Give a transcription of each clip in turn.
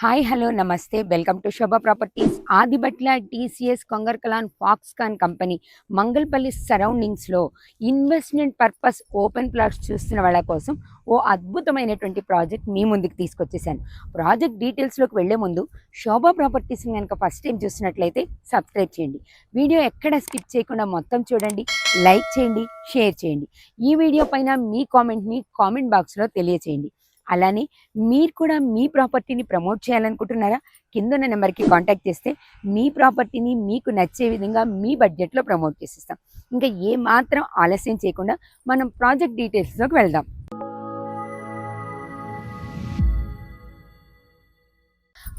Hi hello నమస్తే welcome to Sobha properties Adibatla TCS Kongarkalan Foxconn company Mangalpalli సరౌండింగ్స్లో investment purpose open plots చూస్తున్న వాళ్ళ కోసం ఓ అద్భుతమైనటువంటి ప్రాజెక్ట్ మీ ముందుకు తీసుకొచ్చేసాను. ప్రాజెక్ట్ డీటెయిల్స్లోకి వెళ్లే ముందు శోభ ప్రాపర్టీస్ని కనుక ఫస్ట్ టైం చూస్తున్నట్లయితే సబ్స్క్రైబ్ చేయండి. వీడియో ఎక్కడ స్కిప్ చేయకుండా మొత్తం చూడండి, లైక్ చేయండి, షేర్ చేయండి. ఈ వీడియో పైన మీ కామెంట్ని కామెంట్ బాక్స్లో తెలియచేయండి. అలానే మీరు కూడా మీ ప్రాపర్టీని ప్రమోట్ చేయాలనుకుంటున్నారా? కిందన్న నెంబర్కి కాంటాక్ట్ చేస్తే మీ ప్రాపర్టీని మీకు నచ్చే విధంగా మీ బడ్జెట్లో ప్రమోట్ చేసిస్తాం. ఇంకా ఏ మాత్రం ఆలస్యం చేయకుండా మనం ప్రాజెక్ట్ డీటెయిల్స్లోకి వెళ్దాం.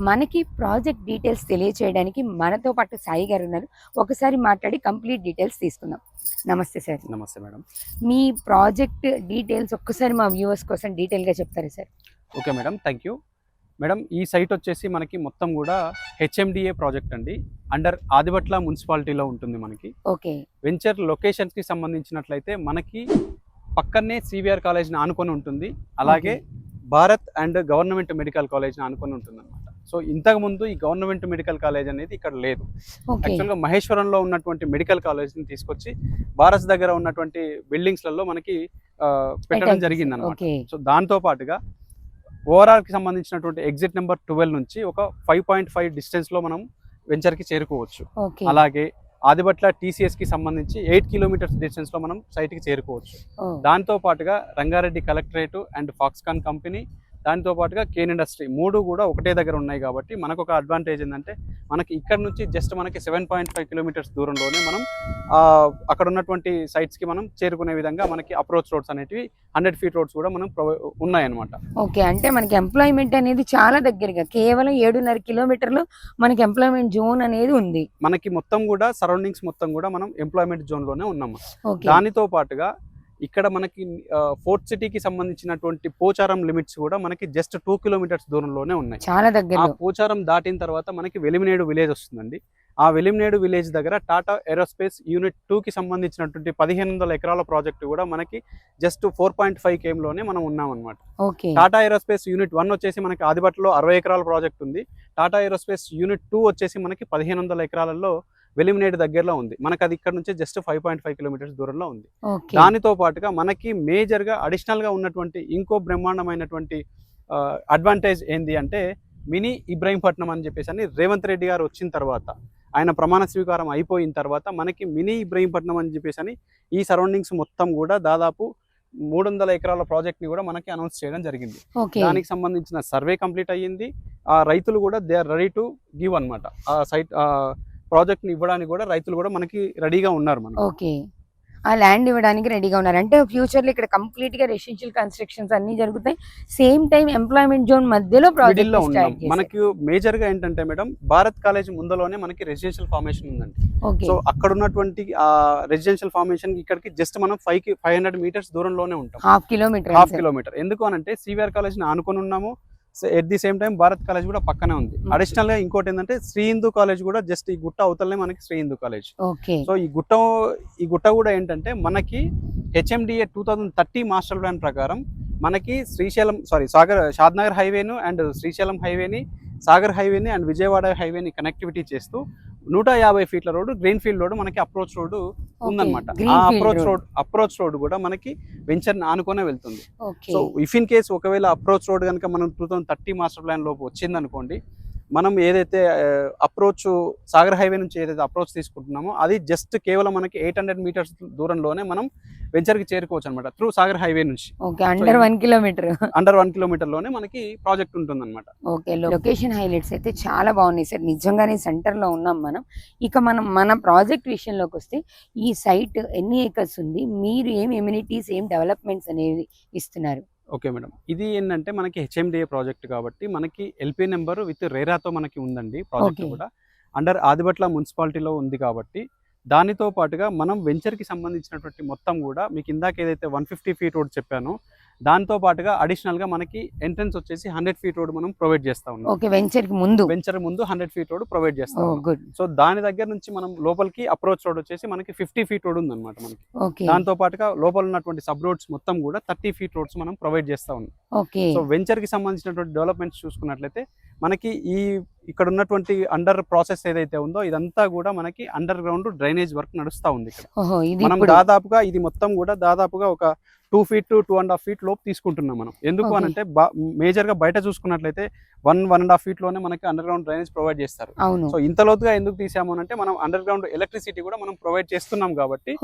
మనకి ప్రాజెక్ట్ డీటెయిల్స్ తెలియచేయడానికి మనతో పాటు సాయి గారు ఉన్నారు. ఒకసారి మాట్లాడి కంప్లీట్ డీటెయిల్స్ తీసుకుందాం. నమస్తే సార్. నమస్తే మేడం. మీ ప్రాజెక్ట్ డీటెయిల్స్ ఒక్కసారి మా వ్యూవర్స్ కోసం డీటెయిల్గా చెప్తారా sir? Okay madam, thank you madam. ఈ సైట్ వచ్చేసి మనకి మొత్తం కూడా హెచ్ఎండిఏ ప్రాజెక్ట్ అండి. అండర్ ఆదిబట్ల మున్సిపాలిటీలో ఉంటుంది. మనకి ఓకే వెంచర్ లొకేషన్స్కి సంబంధించినట్లయితే మనకి పక్కనే సివిఆర్ కాలేజ్ని ఆనుకొని ఉంటుంది, అలాగే భారత్ అండ్ గవర్నమెంట్ మెడికల్ కాలేజ్ని ఆనుకొని ఉంటుంది అనమాట. సో ఇంతకుముందు ఈ గవర్నమెంట్ మెడికల్ కాలేజ్ అనేది ఇక్కడ లేదు. యాక్చువల్గా మహేశ్వరంలో ఉన్నటువంటి మెడికల్ కాలేజ్ని తీసుకొచ్చి భారత్ దగ్గర ఉన్నటువంటి బిల్డింగ్స్లలో మనకి పెట్టడం జరిగింది అనమాట. సో దాంతో పాటుగా ఓవరాల్కి సంబంధించినటువంటి ఎగ్జిట్ నెంబర్ 12 నుంచి ఒక 5.5 డిస్టెన్స్లో మనం వెంచర్కి చేరుకోవచ్చు. అలాగే ఆదిబట్ల టీసీఎస్కి సంబంధించి 8 కిలోమీటర్స్ డిస్టెన్స్లో మనం సైట్కి చేరుకోవచ్చు. దాంతో పాటుగా Rangareddy collectorate and Foxconn company, దాంతో పాటుగా కేన్ ఇండస్ట్రీ, మూడు కూడా ఒకటే దగ్గర ఉన్నాయి. కాబట్టి మనకు ఒక అడ్వాంటేజ్ ఏంటంటే మనకి ఇక్కడ నుంచి జస్ట్ మనకి 7.5 కిలోమీటర్స్ దూరంలోనే మనం అక్కడ ఉన్నటువంటి సైట్స్కి మనం చేరుకునే విధంగా మనకి అప్రోచ్ రోడ్స్ అనేటివి 100 ఫీట్ రోడ్స్ కూడా మనం ఉన్నాయన్నమాట. ఓకే, అంటే మనకి ఎంప్లాయ్మెంట్ అనేది చాలా దగ్గరగా కేవలం 7.5 కిలోమీటర్లు మనకి ఎంప్లాయ్మెంట్ జోన్ అనేది ఉంది. మనకి మొత్తం కూడా సరౌండింగ్స్ మొత్తం కూడా మనం ఎంప్లాయ్మెంట్ జోన్లోనే ఉన్నాము. దానితో పాటుగా ఇక్కడ మనకి ఫోర్త్ సిటీకి సంబంధించినటువంటి పోచారం లిమిట్స్ కూడా మనకి జస్ట్ 2 కిలోమీటర్స్ దూరంలోనే ఉన్నాయి, చాలా దగ్గర. ఆ పోచారం దాటిన తర్వాత మనకి వెలిమినేడు విలేజ్ వస్తుందండి. ఆ వెలిమినేడు విలేజ్ దగ్గర టాటా ఏరోస్పేస్ యూనిట్ 2కి సంబంధించినటువంటి 1500 ఎకరాల ప్రాజెక్టు కూడా మనకి జస్ట్ 4.5 kmలోనే మనం ఉన్నామన్నమాట. టాటా ఏరోస్పేస్ యూనిట్ 1 వచ్చేసి మనకి ఆదిబట్లలో 60 ఎకరాల ప్రాజెక్ట్ ఉంది. టాటా ఏరోస్పేస్ యూనిట్ 2 వచ్చేసి మనకి 1500 ఎకరాలలో వెలిమినేడు దగ్గరలో ఉంది. మనకి అది ఇక్కడ నుంచి జస్ట్ 5.5 కిలోమీటర్స్ దూరంలో ఉంది. దానితో పాటుగా మనకి మేజర్గా అడిషనల్గా ఉన్నటువంటి ఇంకో బ్రహ్మాండమైనటువంటి అడ్వాంటేజ్ ఏంది అంటే మినీ ఇబ్రహీంపట్నం అని చెప్పేసి అని రేవంత్ రెడ్డి గారు వచ్చిన తర్వాత, ఆయన ప్రమాణ స్వీకారం అయిపోయిన తర్వాత మనకి మినీ ఇబ్రహీంపట్నం అని చెప్పేసి అని ఈ సరౌండింగ్స్ మొత్తం కూడా దాదాపు 300 ఎకరాల ప్రాజెక్ట్ని కూడా మనకి అనౌన్స్ చేయడం జరిగింది. దానికి సంబంధించిన సర్వే కంప్లీట్ అయ్యింది. ఆ రైతులు కూడా they are ready to give అనమాట. ఆ సైట్ ప్రాజెక్ట్ని ఇవ్వడానికి కూడా రైతులు కూడా మనకి రెడీగా ఉన్నారు. మనకి ఓకే, ఆ ల్యాండ్ ఇవ్వడానికి రెడీగా ఉన్నారు. అంటే ఫ్యూచర్లో ఇక్కడ కంప్లీట్ గా రెసిడెన్షియల్ కన్స్ట్రక్షన్స్ అన్ని జరుగుతాయి, సేమ్ టైం ఎంప్లాయ్మెంట్ జోన్ మధ్యలో ప్రాజెక్ట్ ఉన్నాం. మనకి మేజర్ గా ఏంటంటే మేడం, భారత్ కాలేజ్ ముందులోనే మనకి రెసిడెన్షియల్ ఫార్మేషన్ ఉందండి. సో అక్కడ ఉన్నటువంటి ఆ రెసిడెన్షియల్ ఫార్మేషన్ ఇక్కడికి జస్ట్ మనం 500 మీటర్స్ దూరంలోనే ఉంటాం. Half kilometre. ఎందుకు అనంటే సివిఆర్ కాలేజ్ ని ఆనుకొని ఉన్నాము. At the same time Bharat college కూడా పక్కనే ఉంది. అడిషనల్ గా ఇంకోటి ఏంటంటే శ్రీ హిందూ కాలేజ్ కూడా జస్ట్ ఈ గుట్ట అవతలనే మనకి శ్రీ హిందూ కాలేజ్. సో ఈ గుట్ట కూడా ఏంటంటే మనకి హెచ్ఎండిఏ 2030 మాస్టర్ ప్లాన్ ప్రకారం మనకి షాద్నగర్ హైవేను అండ్ శ్రీశైలం హైవేని, సాగర్ హైవేని అండ్ విజయవాడ హైవేని కనెక్టివిటీ చేస్తూ 150 ఫీట్ల రోడ్డు, గ్రీన్ ఫీల్డ్ రోడ్, మనకి అప్రోచ్ రోడ్డు ఉందన్నమాట. ఆ అప్రోచ్ రోడ్ కూడా మనకి వెంచర్ ఆనుకునే వెళ్తుంది. సో ఇఫ్ ఇన్ కేస్ ఒకవేళ అప్రోచ్ రోడ్ కనుక మనం 2030 మాస్టర్ ప్లాన్ లోపు వచ్చిందనుకోండి, మనం ఏదైతే అప్రోచ్ సాగర్ హైవే నుంచి ఏదైతే అప్రోచ్ తీసుకుంటున్నామో అది జస్ట్ కేవలం మనకి 800 మీటర్స్ దూరంలోనే మనం వెంచర్కి చేరుకోవచ్చు అనమాట, త్రూ సాగర్ హైవే నుంచి. అండర్ 1 కిలోమీటర్లోనే మనకి ప్రాజెక్ట్ ఉంటుంది అనమాట. ఓకే, లొకేషన్ హైలైట్స్ అయితే చాలా బాగున్నాయి సార్. నిజంగానే సెంటర్లో ఉన్నాం మనం. ఇక మన ప్రాజెక్ట్ విషయంలోకి వస్తే ఈ సైట్ ఎన్ని ఏకర్స్ ఉంది, మీరు ఏం ఎమ్యూనిటీస్, ఏం డెవలప్మెంట్స్ అనేవి ఇస్తున్నారు? ఓకే మేడం, ఇది ఏంటంటే మనకి హెచ్ఎండిఏ ప్రాజెక్ట్ కాబట్టి మనకి ఎల్పీ నెంబర్ విత్ రేరాతో మనకి ఉందండి. ప్రాజెక్ట్ కూడా అండర్ ఆదిబట్ల మున్సిపాలిటీలో ఉంది కాబట్టి దానితో పాటుగా మనం వెంచర్కి సంబంధించినటువంటి మొత్తం కూడా మీకు ఇందాక ఏదైతే 150 ఫీట్ రోడ్ చెప్పానో దాంతో పాటుగా అడిషనల్ గా మనకి ఎంట్రన్స్ వచ్చేసి 100 ఫీట్ రోడ్ మనం ప్రొవైడ్ చేస్తా ఉన్నాం. ఓకే, వెంచర్ కి ముందు వెంచర్ ముందు 100 ఫీట్ రోడ్ ప్రొవైడ్ చేస్తా ఉన్నాం. గుడ్. సో దాని దగ్గర నుంచి మనం లోపలికి అప్రోచ్ రోడ్ వచ్చేసి మనకి 50 ఫీట్ రోడ్ ఉందన్నమాట మనకి. ఓకే దాంతో పాటుగా లోపల ఉన్నటువంటి సబ్ రోడ్స్ మొత్తం కూడా 30 ఫీట్ రోడ్స్ మనం ప్రొవైడ్ చేస్తా ఉన్నాం. ఓకే. సో వెంచర్ కి సంబంధించినటువంటి డెవలప్మెంట్స్ చూసుకున్నట్లయితే మనకి ఇక్కడ ఉన్నటువంటి అండర్ ప్రాసెస్ ఏదైతే ఉందో ఇదంతా కూడా మనకి అండర్ గ్రౌండ్ డ్రైనేజ్ వర్క్ నడుస్తా ఉంది ఇక్కడ. మనం దాదాపుగా ఇది మొత్తం కూడా దాదాపుగా ఒక 2 ఫీట్ to 2.5 ఫీట్ లోపు తీసుకుంటున్నాం మనం. ఎందుకు అని అంటే మేజర్ గా బయట చూసుకున్నట్లయితే 1.5 ఫీట్ లోనే మనకి అండర్ గ్రౌండ్ డ్రైనేజ్ ప్రొవైడ్ చేస్తారు. సో ఇంత లోతుగా ఎందుకు తీసాము అంటే మనం అండర్ గ్రౌండ్ ఎలక్ట్రిసిటీ కూడా మనం ప్రొవైడ్ చేస్తున్నాం కాబట్టి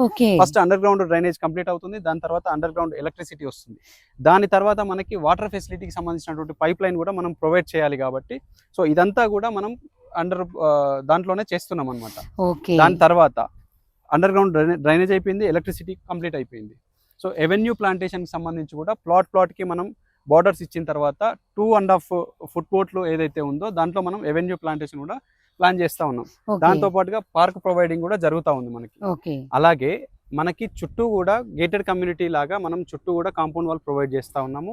first under ground drainage complete అవుతుంది, దాని తర్వాత అండర్ గ్రౌండ్ ఎలక్ట్రిసిటీ వస్తుంది, దాని తర్వాత మనకి వాటర్ ఫెసిలిటీకి సంబంధించినటువంటి పైప్ లైన్ కూడా మనం ప్రొవైడ్ చేయాలి కాబట్టి సో ఇదంతా కూడా మనం దాంట్లోనే చేస్తున్నాం అనమాట. దాని తర్వాత అండర్ గ్రౌండ్ డ్రైనేజ్ అయిపోయింది, ఎలక్ట్రిసిటీ కంప్లీట్ అయిపోయింది. సో ఎవెన్యూ ప్లాంటేషన్కి సంబంధించి కూడా ప్లాట్కి మనం బార్డర్స్ ఇచ్చిన తర్వాత 2.5 ఫుట్ పోర్ట్లు ఏదైతే ఉందో దాంట్లో మనం ఎవెన్యూ ప్లాంటేషన్ కూడా ప్లాన్ చేస్తా ఉన్నాం. దాంతో పాటుగా పార్క్ ప్రొవైడింగ్ కూడా జరుగుతూ ఉంది మనకి. అలాగే మనకి చుట్టూ కూడా గేటెడ్ కమ్యూనిటీ లాగా మనం చుట్టూ కూడా కాంపౌండ్ వాల్ ప్రొవైడ్ చేస్తా ఉన్నాము.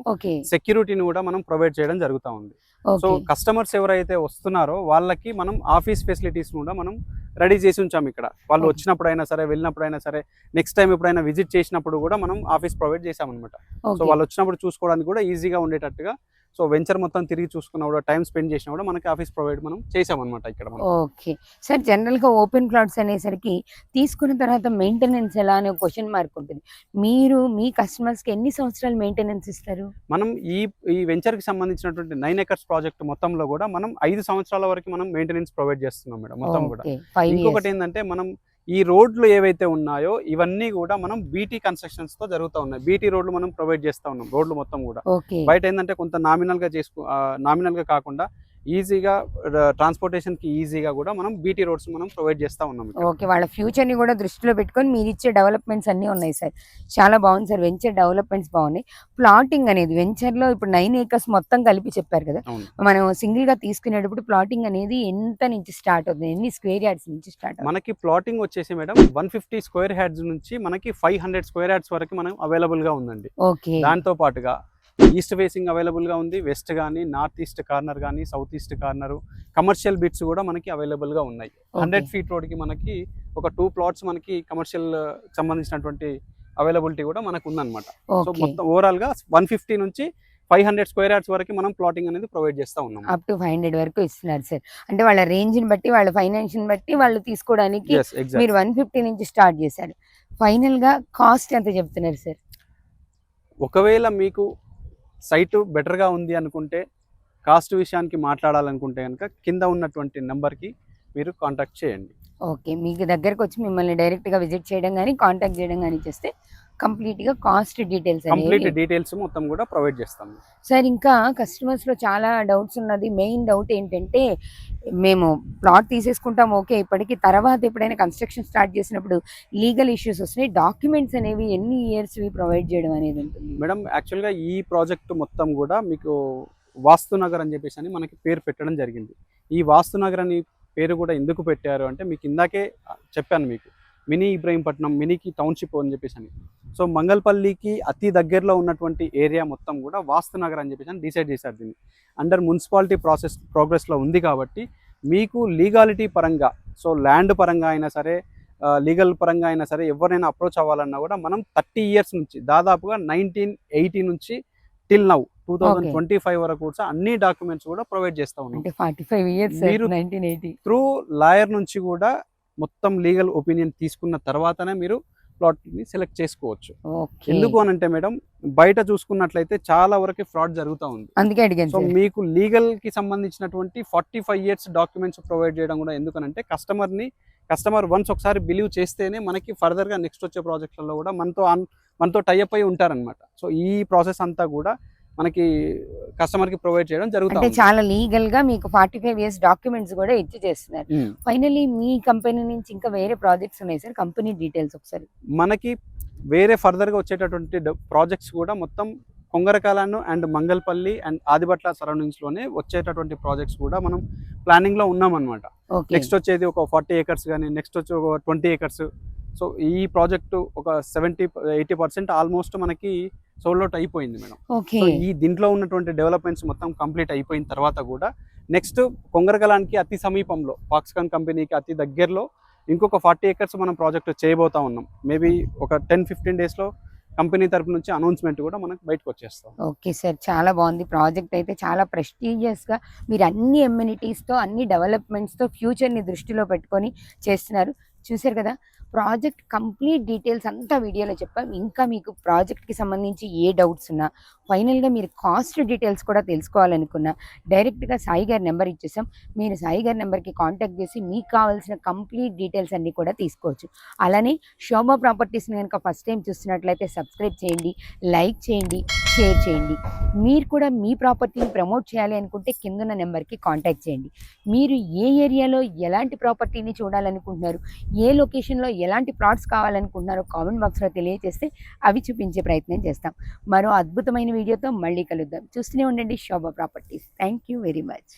సెక్యూరిటీని కూడా మనం ప్రొవైడ్ చేయడం జరుగుతూ ఉంది. సో కస్టమర్స్ ఎవరైతే వస్తున్నారో వాళ్ళకి మనం ఆఫీస్ ఫెసిలిటీస్ కూడా మనం రెడీ చేసి ఉంచాము ఇక్కడ. వాళ్ళు వచ్చినప్పుడైనా సరే, వెళ్ళినప్పుడైనా సరే, నెక్స్ట్ టైం ఎప్పుడైనా విజిట్ చేసినప్పుడు కూడా మనం ఆఫీస్ ప్రొవైడ్ చేసామన్నమాట. సో వాళ్ళు వచ్చినప్పుడు చూసుకోవడానికి కూడా ఈజీగా ఉండేటట్టుగా సో వెంచర్ మొత్తం తిరిగి చూసుకున్నా కూడా, టైం స్పెండ్ చేసినా కూడా మనకి ఆఫీస్ ప్రొవైడ్ మనం చేసామన్నమాట ఇక్కడ. ఓకే సార్, జనరల్గా ఓపెన్ ప్లాట్స్ అనేసరికి తీసుకున్న తర్వాత మెయింటెనెన్స్ ఎలా అనే క్వశ్చన్ మార్క్ ఉంటుంది. మీరు మీ కస్టమర్స్కి ఎన్ని సంవత్సరాలు మెయింటెనెన్స్ ఇస్తారు? మనం ఈ వెంచర్కి సంబంధించినటువంటి 9 acres ప్రాజెక్ట్ మొత్తంలో కూడా మనం 5 సంవత్సరాల వరకు మనం మెయింటెనెన్స్ ప్రొవైడ్ చేస్తున్నాం మేడం మొత్తం కూడా. ఇంకొకటి ఏంటంటే మనం ఈ రోడ్లు ఏవైతే ఉన్నాయో ఇవన్నీ కూడా మనం బీటీ కన్స్ట్రక్షన్స్ తో జరుగుతూ ఉన్నాయి. బీటీ రోడ్లు మనం ప్రొవైడ్ చేస్తా ఉన్నాం రోడ్లు మొత్తం కూడా. బయట ఏంటంటే కొంత నామినల్ గా కాకుండా ఈజీగా ట్రాన్స్పోర్టేషన్ కి ఈజీగా కూడా మనం బీటీ రోడ్స్ మనం ప్రొవైడ్ చేస్తా ఉన్నాం. ఓకే, వాళ్ళ ఫ్యూచర్ ని కూడా దృష్టిలో పెట్టుకొని మీరు ఇచ్చే డెవలప్మెంట్స్ అన్ని ఉన్నాయి సార్. చాలా బాగుంది సార్, వెంచర్ డెవలప్మెంట్స్ బాగున్నాయి. ప్లాటింగ్ అనేది వెంచర్ లో ఇప్పుడు 9 acres మొత్తం కలిపి చెప్పారు కదా, మనం సింగిల్ గా తీసుకునేటప్పుడు ప్లాటింగ్ అనేది ఎంత నుంచి స్టార్ట్ అవుతుంది, ఎన్ని స్క్వేర్ యార్డ్స్ నుంచి స్టార్ట్ అవుతుంది? మనకి ప్లాటింగ్ వచ్చేసి మేడం 150 స్క్వేర్ యార్డ్స్ నుంచి మనకి 500 స్క్వేర్ యార్డ్స్ వరకు మనం అవైలబుల్ గా ఉందండి. ఓకే, దాంతో పాటుగా ఈస్ట్ ఫేసింగ్ అవైలబుల్ గా ఉంది, వెస్ట్ కానీ, నార్త్ ఈస్ట్ కార్నర్ కానీ, south east corner, commercial bits కూడా మనకి అవైలబుల్ గా ఉన్నాయి. 100 ఫీట్ రోడ్ కి మనకి ఒక 2 plots మనకి కమర్షియల్ సంబంధించినటువంటి అవైలబిలిటీ కూడా మనకు ఉందన్నమాట. సో మొత్తం ఓవరాల్ గా 150 నుంచి 500 స్క్వేర్ యార్డ్స్ వరకు మనం ప్లాటింగ్ అనేది ప్రొవైడ్ చేస్తా ఉన్నాం. అప్ టు 500 వరకు ఇస్తున్నారు సార్. అంటే వాళ్ళ రేంజ్ ని బట్టి, వాళ్ళ ఫైనాన్షియల్ బట్టి వాళ్ళు తీసుకోవడానికి మీరు 150 నుంచి స్టార్ట్ చేశారు. ఫైనల్ గా కాస్ట్ ఎంత చెప్తున్నారు సార్? ఒకవేళ మీకు సైట్ బెటర్గా ఉంది అనుకుంటే, కాస్ట్ విషయానికి మాట్లాడాలనుకుంటే కనుక కింద ఉన్నటువంటి నెంబర్కి మీరు కాంటాక్ట్ చేయండి. ఓకే, మీకు దగ్గరకు వచ్చి మిమ్మల్ని డైరెక్ట్గా విజిట్ చేయడం కానీ, కాంటాక్ట్ చేయడం కానీ చేస్తే కంప్లీట్గా కాస్ట్ డీటెయిల్స్ మొత్తం కూడా ప్రొవైడ్ చేస్తాం సార్. ఇంకా కస్టమర్స్లో చాలా డౌట్స్ ఉన్నది. మెయిన్ డౌట్ ఏంటంటే, మేము ప్లాట్ తీసేసుకుంటాం ఓకే, ఇప్పటికి తర్వాత ఎప్పుడైనా కన్స్ట్రక్షన్ స్టార్ట్ చేసినప్పుడు లీగల్ ఇష్యూస్ వస్తున్నాయి, డాక్యుమెంట్స్ అనేవి ఎన్ని ఇయర్స్ ప్రొవైడ్ చేయడం అనేది ఉంటుంది మేడం? యాక్చువల్గా ఈ ప్రాజెక్ట్ మొత్తం కూడా మీకు వాస్తునగర్ అని చెప్పేసి అని మనకి పేరు పెట్టడం జరిగింది. ఈ వాస్తునగర్ అని పేరు కూడా ఎందుకు పెట్టారు అంటే, మీకు ఇందాకే చెప్పాను, మీకు మినీ ఇబ్రహీంపట్నం, మినీకి టౌన్షిప్ అని చెప్పేసి అని. సో మంగళపల్లికి అతి దగ్గరలో ఉన్నటువంటి ఏరియా మొత్తం కూడా వాస్తునగర్ అని చెప్పేసి అని డిసైడ్ చేశారు. దీన్ని అండర్ మున్సిపాలిటీ ప్రోగ్రెస్లో ఉంది కాబట్టి మీకు లీగాలిటీ పరంగా, సో ల్యాండ్ పరంగా అయినా సరే, లీగల్ పరంగా అయినా సరే, ఎవరైనా అప్రోచ్ అవ్వాలన్నా కూడా మనం 30 years నుంచి, దాదాపుగా 1980 నుంచి టిల్ నౌ 2025 వరకు కూడా అన్ని డాక్యుమెంట్స్ కూడా ప్రొవైడ్ చేస్తా ఉన్నాం. 45 years మీరు 1980 త్రూ లాయర్ నుంచి కూడా మొత్తం లీగల్ ఒపీనియన్ తీసుకున్న తర్వాతనే మీరు ప్లాట్ ని సెలెక్ట్ చేసుకోవచ్చు. ఎందుకు అని అంటే మేడం, బయట చూసుకున్నట్లయితే చాలా వరకు ఫ్రాడ్ జరుగుతూ ఉంది. అందుకే అడిగాను. సో మీకు లీగల్ కి సంబంధించినటువంటి 45 years డాక్యుమెంట్స్ ప్రొవైడ్ చేయడం కూడా ఎందుకనంటే, కస్టమర్ వన్స్ ఒకసారి బిలీవ్ చేస్తేనే మనకి ఫర్దర్ గా నెక్స్ట్ వచ్చే ప్రాజెక్టులలో కూడా మనతో టైఅప్ అయి ఉంటారనమాట. సో ఈ ప్రాసెస్ అంతా కూడా మనకి కస్టమర్ కి ప్రొవైడ్ చేయడం జరుగుతుంది. చాలా లీగల్ గా మీకు 45 years డాక్యుమెంట్స్ కూడా ఇచ్చి చేస్తున్నారు. ఫైనల్లీ మీ కంపెనీ నుంచి ఇంకా వేరే ప్రాజెక్ట్స్ ఉన్నాయి సార్, కంపెనీ డీటెయిల్స్ ఒకసారి. మనకి వేరే ఫర్దర్ గా వచ్చేటటువంటి ప్రాజెక్ట్స్ కూడా మొత్తం కొంగరకాలను and Mangalpalli and Adibatla surroundings లోనే వచ్చేటటువంటి ప్రాజెక్ట్స్ కూడా మనం ప్లానింగ్ లో ఉన్నాం అనమాట. నెక్స్ట్ వచ్చేది ఒక 40 acres కానీ, నెక్స్ట్ వచ్చి ఒక 20 acres, సో ఈ ప్రాజెక్టు ఒక 70-80% ఆల్మోస్ట్ మనకి సోల్డ్ అవుట్ అయిపోయింది మేడం. ఓకే. సో ఈ దీంట్లో ఉన్నటువంటి డెవలప్మెంట్స్ మొత్తం కంప్లీట్ అయిపోయిన తర్వాత కూడా నెక్స్ట్ కొంగరకలానికి అతి సమీపంలో ఫాక్స్కాన్ కంపెనీకి అతి దగ్గరలో ఇంకొక 40 acres మనం ప్రాజెక్ట్ చేయబోతా ఉన్నాం. మేబీ ఒక 10-15 డేస్లో కంపెనీ తరపు నుంచి అనౌన్స్మెంట్ కూడా మనకు బయటకు వచ్చేస్తాం. ఓకే సార్, చాలా బాగుంది. ప్రాజెక్ట్ అయితే చాలా ప్రెస్టీజియస్గా మీరు అన్ని ఎమ్యూనిటీస్తో అన్ని డెవలప్మెంట్స్తో ఫ్యూచర్ని దృష్టిలో పెట్టుకొని చేస్తున్నారు. చూశారు కదా, ప్రాజెక్ట్ కంప్లీట్ డీటెయిల్స్ అంతా వీడియోలో చెప్పాం. ఇంకా మీకు ప్రాజెక్ట్కి సంబంధించి ఏ డౌట్స్ ఉన్నా, ఫైనల్గా మీరు కాస్ట్ డీటెయిల్స్ కూడా తెలుసుకోవాలనుకున్నా డైరెక్ట్గా సాయి గారి నెంబర్ ఇచ్చేసాం. మీరు సాయి గారి నెంబర్కి కాంటాక్ట్ చేసి మీకు కావాల్సిన కంప్లీట్ డీటెయిల్స్ అన్నీ కూడా తీసుకోవచ్చు. అలానే శోభా ప్రాపర్టీస్ని కనుక ఫస్ట్ టైం చూస్తున్నట్లయితే సబ్స్క్రైబ్ చేయండి, లైక్ చేయండి, షేర్ చేయండి. మీరు కూడా మీ ప్రాపర్టీని ప్రమోట్ చేయాలి అనుకుంటే కిందున్న నెంబర్కి కాంటాక్ట్ చేయండి. మీరు ఏ ఏరియాలో ఎలాంటి ప్రాపర్టీని చూడాలనుకుంటున్నారు, ఏ లొకేషన్లో ఎలాంటి ప్లాట్స్ కావాలనుకుంటున్నారో కామెంట్ బాక్స్లో తెలియజేస్తే అవి చూపించే ప్రయత్నం చేస్తాం. మరో అద్భుతమైన వీడియోతో మళ్ళీ కలుద్దాం. చూస్తూనే ఉండండి Sobha properties. Thank you very much.